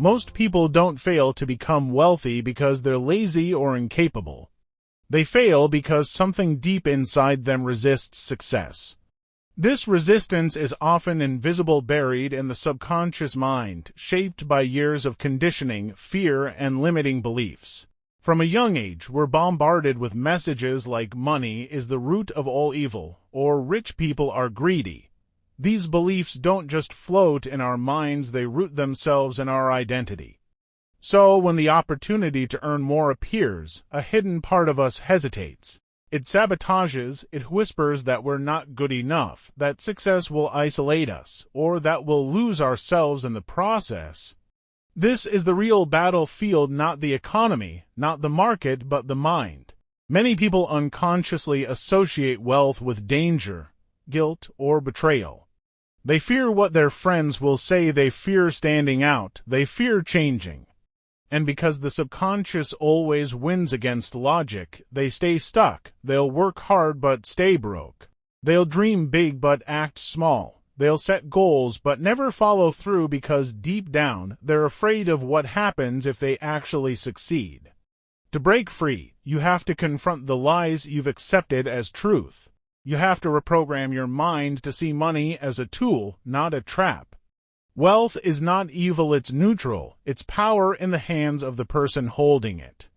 Most people don't fail to become wealthy because they're lazy or incapable. They fail because something deep inside them resists success. This resistance is often invisible, buried in the subconscious mind, shaped by years of conditioning, fear, and limiting beliefs. From a young age, we're bombarded with messages like money is the root of all evil, or rich people are greedy. These beliefs don't just float in our minds, they root themselves in our identity. So, when the opportunity to earn more appears, a hidden part of us hesitates. It sabotages, it whispers that we're not good enough, that success will isolate us, or that we'll lose ourselves in the process. This is the real battlefield, not the economy, not the market, but the mind. Many people unconsciously associate wealth with danger, guilt, or betrayal. They fear what their friends will say, they fear standing out, they fear changing. And because the subconscious always wins against logic, they stay stuck. They'll work hard but stay broke. They'll dream big but act small. They'll set goals but never follow through because deep down, they're afraid of what happens if they actually succeed. To break free, you have to confront the lies you've accepted as truth. You have to reprogram your mind to see money as a tool, not a trap. Wealth is not evil, it's neutral. It's power in the hands of the person holding it.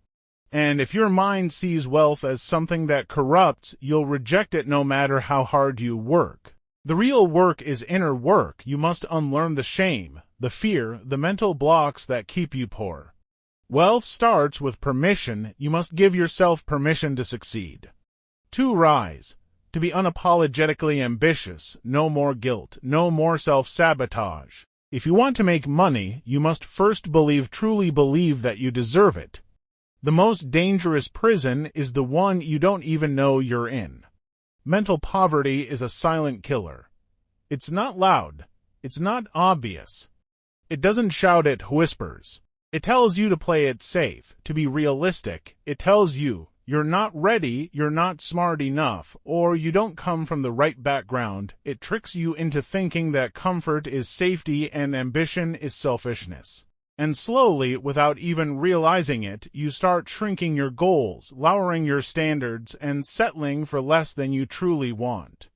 And if your mind sees wealth as something that corrupts, you'll reject it no matter how hard you work. The real work is inner work. You must unlearn the shame, the fear, the mental blocks that keep you poor. Wealth starts with permission. You must give yourself permission to succeed. To rise. To be unapologetically ambitious, no more guilt, no more self-sabotage. If you want to make money, you must first truly believe that you deserve it. The most dangerous prison is the one you don't even know you're in. Mental poverty is a silent killer. It's not loud. It's not obvious. It doesn't shout, it whispers. It tells you to play it safe, to be realistic. It tells you, you're not ready, you're not smart enough, or you don't come from the right background. It tricks you into thinking that comfort is safety and ambition is selfishness. And slowly, without even realizing it, you start shrinking your goals, lowering your standards, and settling for less than you truly want.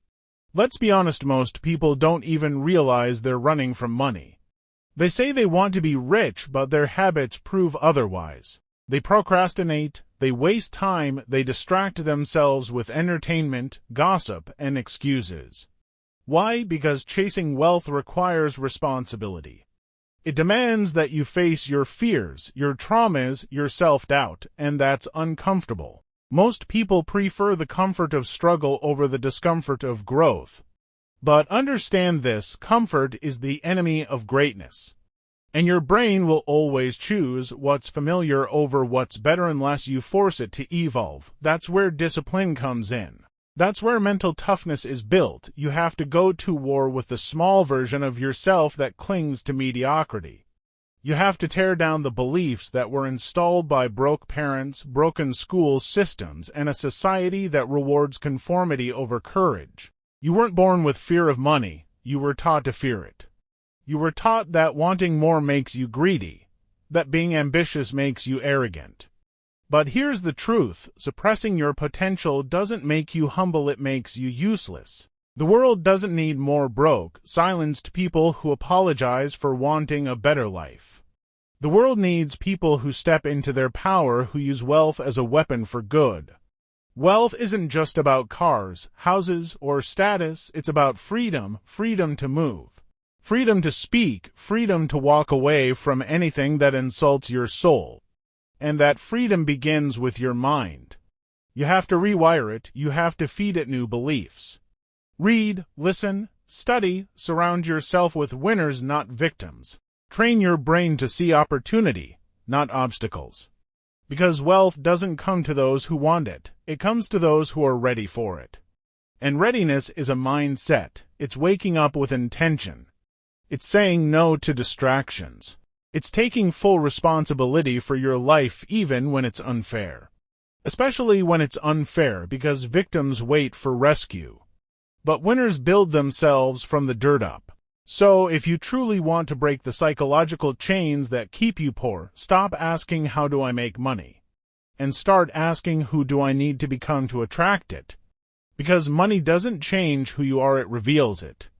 Let's be honest, most people don't even realize they're running from money. They say they want to be rich, but their habits prove otherwise. They procrastinate, they waste time, they distract themselves with entertainment, gossip, and excuses. Why? Because chasing wealth requires responsibility. It demands that you face your fears, your traumas, your self-doubt, and that's uncomfortable. Most people prefer the comfort of struggle over the discomfort of growth. But understand this, comfort is the enemy of greatness. And your brain will always choose what's familiar over what's better unless you force it to evolve. That's where discipline comes in. That's where mental toughness is built. You have to go to war with the small version of yourself that clings to mediocrity. You have to tear down the beliefs that were installed by broke parents, broken school systems, and a society that rewards conformity over courage. You weren't born with fear of money. You were taught to fear it. You were taught that wanting more makes you greedy, that being ambitious makes you arrogant. But here's the truth, suppressing your potential doesn't make you humble, it makes you useless. The world doesn't need more broke, silenced people who apologize for wanting a better life. The world needs people who step into their power, who use wealth as a weapon for good. Wealth isn't just about cars, houses, or status, it's about freedom, freedom to move. Freedom to speak, freedom to walk away from anything that insults your soul. And that freedom begins with your mind. You have to rewire it, you have to feed it new beliefs. Read, listen, study, surround yourself with winners, not victims. Train your brain to see opportunity, not obstacles. Because wealth doesn't come to those who want it, it comes to those who are ready for it. And readiness is a mindset, it's waking up with intention. It's saying no to distractions. It's taking full responsibility for your life even when it's unfair. Especially when it's unfair, because victims wait for rescue. But winners build themselves from the dirt up. So, if you truly want to break the psychological chains that keep you poor, stop asking, "How do I make money?" and start asking, "Who do I need to become to attract it?" Because money doesn't change who you are, it reveals it.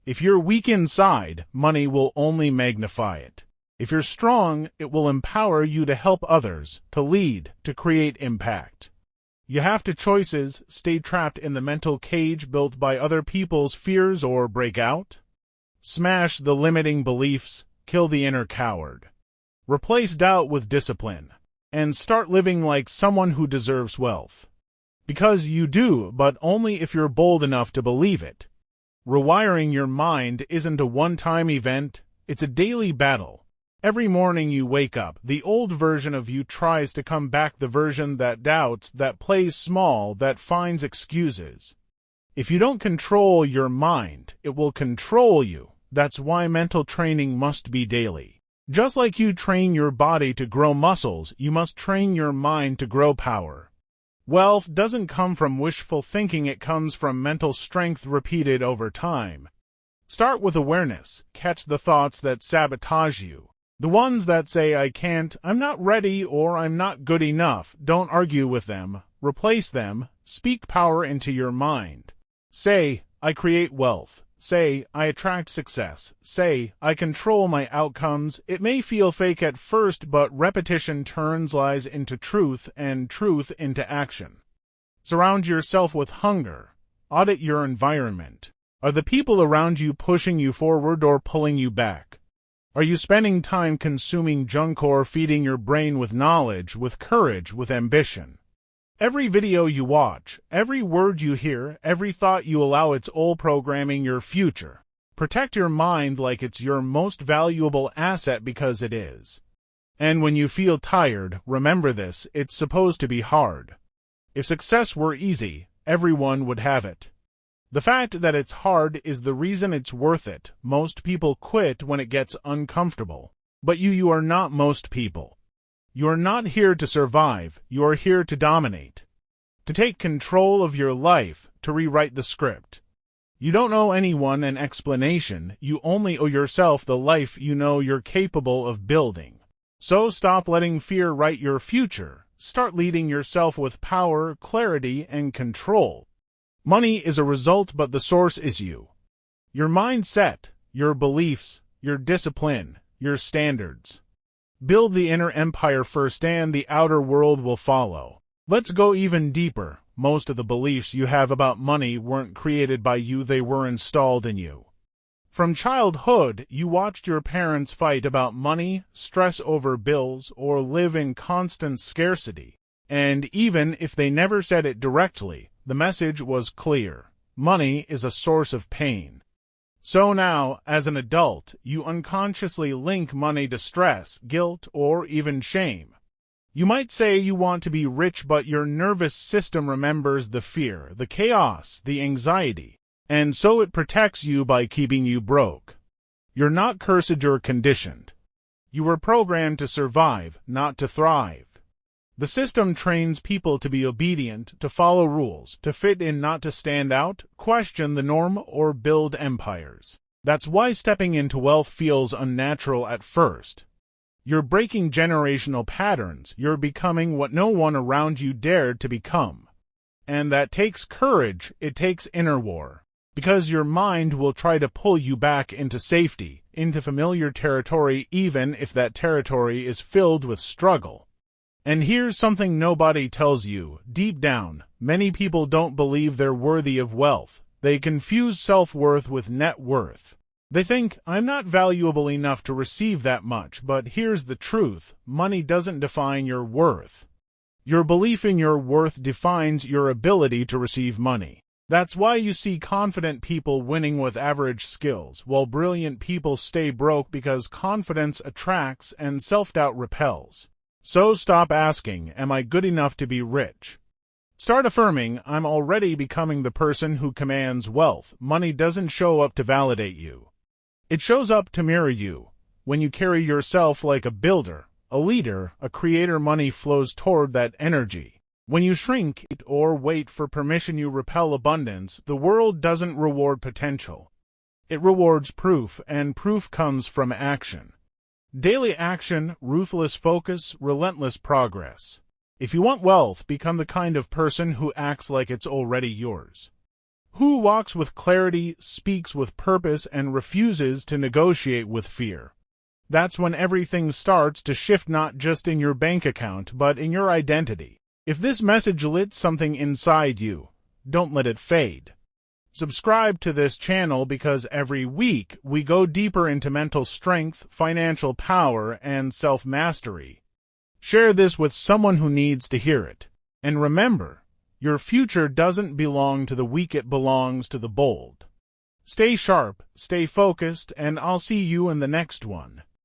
If you're weak inside, money will only magnify it. If you're strong, it will empower you to help others, to lead, to create impact. You have two choices: stay trapped in the mental cage built by other people's fears, or break out. Smash the limiting beliefs, kill the inner coward. Replace doubt with discipline, and start living like someone who deserves wealth. Because you do, but only if you're bold enough to believe it. Rewiring your mind isn't a one-time event, it's a daily battle. Every morning you wake up, the old version of you tries to come back, the version that doubts, that plays small, that finds excuses. If you don't control your mind, it will control you. That's why mental training must be daily. Just like you train your body to grow muscles, you must train your mind to grow power. Wealth doesn't come from wishful thinking, it comes from mental strength repeated over time. Start with awareness. Catch the thoughts that sabotage you. The ones that say, "I can't," "I'm not ready," or "I'm not good enough." Don't argue with them. Replace them. Speak power into your mind. Say, "I create wealth." Say, "I attract success." Say, "I control my outcomes." It may feel fake at first, but repetition turns lies into truth and truth into action. Surround yourself with hunger. Audit your environment. Are the people around you pushing you forward or pulling you back? Are you spending time consuming junk or feeding your brain with knowledge, with courage, with ambition? Every video you watch, every word you hear, every thought you allow, it's all programming your future. Protect your mind like it's your most valuable asset, because it is. And when you feel tired, remember this: it's supposed to be hard. If success were easy, everyone would have it. The fact that it's hard is the reason it's worth it. Most people quit when it gets uncomfortable. But you are not most people. You are not here to survive, you are here to dominate. To take control of your life, to rewrite the script. You don't owe anyone an explanation, you only owe yourself the life you know you're capable of building. So stop letting fear write your future. Start leading yourself with power, clarity, and control. Money is a result, but the source is you. Your mindset, your beliefs, your discipline, your standards. Build the inner empire first, and the outer world will follow. Let's go even deeper. Most of the beliefs you have about money weren't created by you, they were installed in you. From childhood, you watched your parents fight about money, stress over bills, or live in constant scarcity. And even if they never said it directly, the message was clear. Money is a source of pain. So now, as an adult, you unconsciously link money to stress, guilt, or even shame. You might say you want to be rich, but your nervous system remembers the fear, the chaos, the anxiety, and so it protects you by keeping you broke. You're not cursed, you're conditioned. You were programmed to survive, not to thrive. The system trains people to be obedient, to follow rules, to fit in, not to stand out, question the norm, or build empires. That's why stepping into wealth feels unnatural at first. You're breaking generational patterns, you're becoming what no one around you dared to become. And that takes courage, it takes inner war. Because your mind will try to pull you back into safety, into familiar territory, even if that territory is filled with struggle. And here's something nobody tells you. Deep down, many people don't believe they're worthy of wealth. They confuse self-worth with net worth. They think, "I'm not valuable enough to receive that much," but here's the truth. Money doesn't define your worth. Your belief in your worth defines your ability to receive money. That's why you see confident people winning with average skills, while brilliant people stay broke, because confidence attracts and self-doubt repels. So stop asking, "Am I good enough to be rich?" Start affirming, "I'm already becoming the person who commands wealth." Money doesn't show up to validate you. It shows up to mirror you. When you carry yourself like a builder, a leader, a creator, money flows toward that energy. When you shrink or wait for permission, you repel abundance. The world doesn't reward potential. It rewards proof, and proof comes from action. Daily action, ruthless focus, relentless progress. If you want wealth, become the kind of person who acts like it's already yours. Who walks with clarity, speaks with purpose, and refuses to negotiate with fear. That's when everything starts to shift, not just in your bank account, but in your identity. If this message lit something inside you, don't let it fade. Subscribe to this channel because every week we go deeper into mental strength, financial power, and self-mastery. Share this with someone who needs to hear it. And remember, your future doesn't belong to the weak, it belongs to the bold. Stay sharp, stay focused, and I'll see you in the next one.